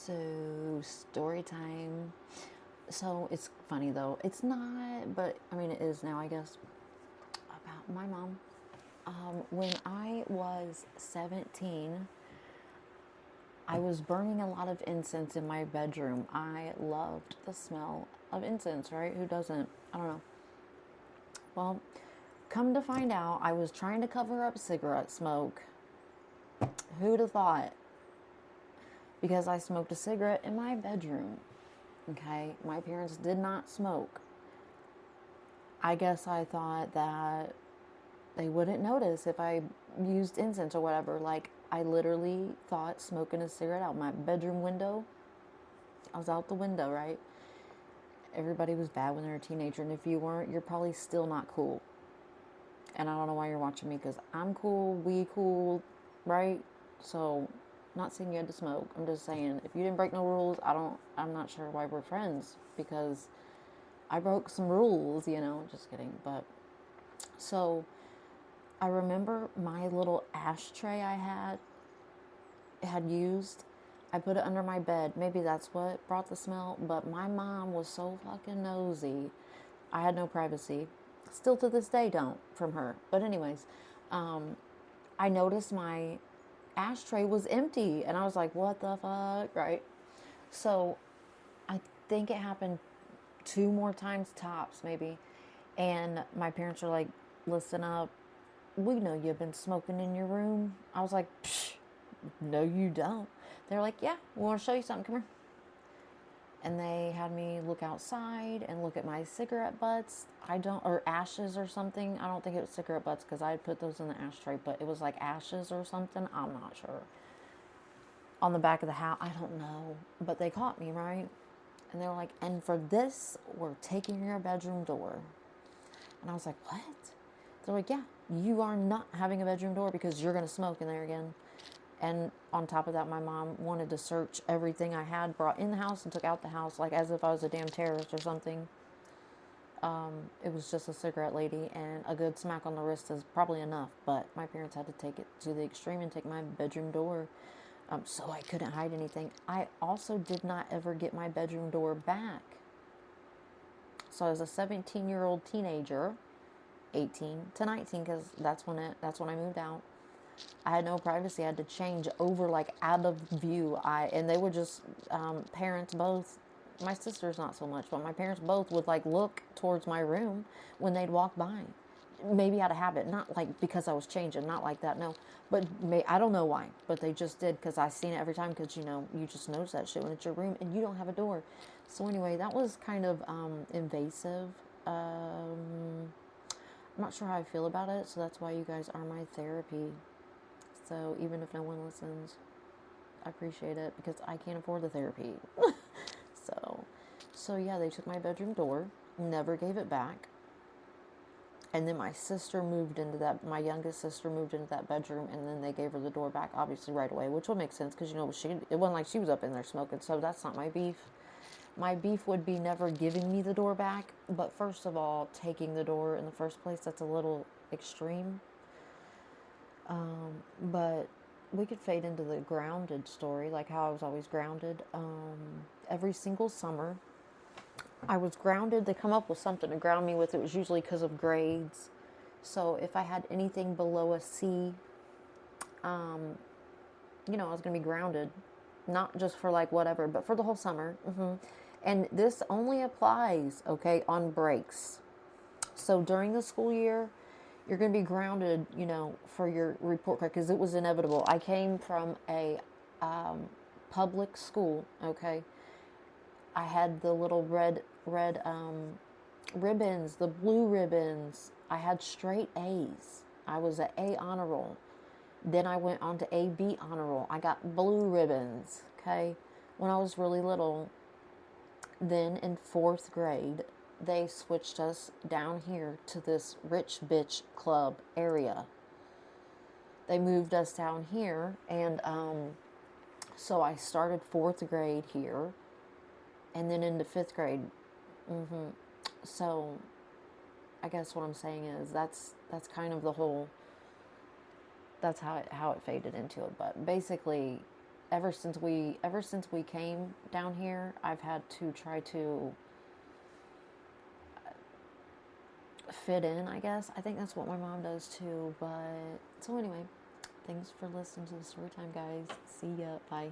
So, story time. So, it's funny though. It's not, but I mean, it is now, I guess, about my mom. When I was 17, I was burning a lot of incense in my bedroom. I loved the smell of incense, right? Who doesn't? I don't know. Well, come to find out, I was trying to cover up cigarette smoke. Who'd have thought? Because I smoked a cigarette in my bedroom. Okay, my parents did not smoke. I guess I thought that they wouldn't notice if I used incense or whatever. Like, I literally thought smoking a cigarette out my bedroom window. I was out the window, right? Everybody was bad when they were a teenager, and if you weren't, you're probably still not cool. And I don't know why you're watching me, because I'm cool, we cool, right? So, not saying you had to smoke. I'm just saying, if you didn't break no rules, I'm not sure why we're friends, because I broke some rules, just kidding. But, so, I remember my little ashtray I had used. I put it under my bed. Maybe that's what brought the smell, but my mom was so fucking nosy. I had no privacy. Still to this day don't, from her. But anyways, I noticed my ashtray was empty, and I was like, what the fuck, right? So I think it happened 2 more times tops, maybe. And my parents were like, listen up, we know you've been smoking in your room. I was like, psh, no you don't. They're like, yeah, we want to show you something, come here. And they had me look outside and look at my cigarette butts. Or ashes or something. I don't think it was cigarette butts, because I had put those in the ashtray, but it was like ashes or something. I'm not sure. On the back of the house, I don't know. But they caught me, right? And they were like, and for this, we're taking your bedroom door. And I was like, what? They're like, yeah, you are not having a bedroom door because you're going to smoke in there again. And on top of that, my mom wanted to search everything I had brought in the house and took out the house, like as if I was a damn terrorist or something. It was just a cigarette lady, and a good smack on the wrist is probably enough. But my parents had to take it to the extreme and take my bedroom door, so I couldn't hide anything. I also did not ever get my bedroom door back. So I was a 17-year-old teenager, 18 to 19, because that's when I moved out. I had no privacy. I had to change over, like, out of view. And they were just, parents both, my sisters not so much, but my parents both would, like, look towards my room when they'd walk by. Maybe out of habit, not like because I was changing, not like that, no. But I don't know why, but they just did, because I seen it every time, because, you just notice that shit when it's your room and you don't have a door. So anyway, that was kind of invasive. I'm not sure how I feel about it, so that's why you guys are my therapy. So even if no one listens, I appreciate it, because I can't afford the therapy. So yeah, they took my bedroom door, never gave it back. And then my youngest sister moved into that bedroom, and then they gave her the door back, obviously right away, which would make sense, because, it wasn't like she was up in there smoking, so that's not my beef. My beef would be never giving me the door back, but first of all, taking the door in the first place, that's a little extreme. But we could fade into the grounded story, like how I was always grounded. Every single summer, I was grounded. They come up with something to ground me with. It was usually because of grades. So if I had anything below a C, I was going to be grounded. Not just for like whatever, but for the whole summer. And this only applies, okay, on breaks. So during the school year, you're going to be grounded, for your report card, because it was inevitable. I came from a public school, okay? I had the little red ribbons, the blue ribbons. I had straight A's. I was an A honor roll. Then I went on to AB honor roll. I got blue ribbons, okay? When I was really little, then in 4th grade, they switched us down here to this rich bitch club area. They moved us down here, and so I started 4th grade here, and then into 5th grade. So I guess what I'm saying is that's kind of the whole, that's how it faded into it. But basically, ever since we came down here, I've had to try to fit in, I guess. I think that's what my mom does too. But so anyway, thanks for listening to the story time, guys. See ya. Bye.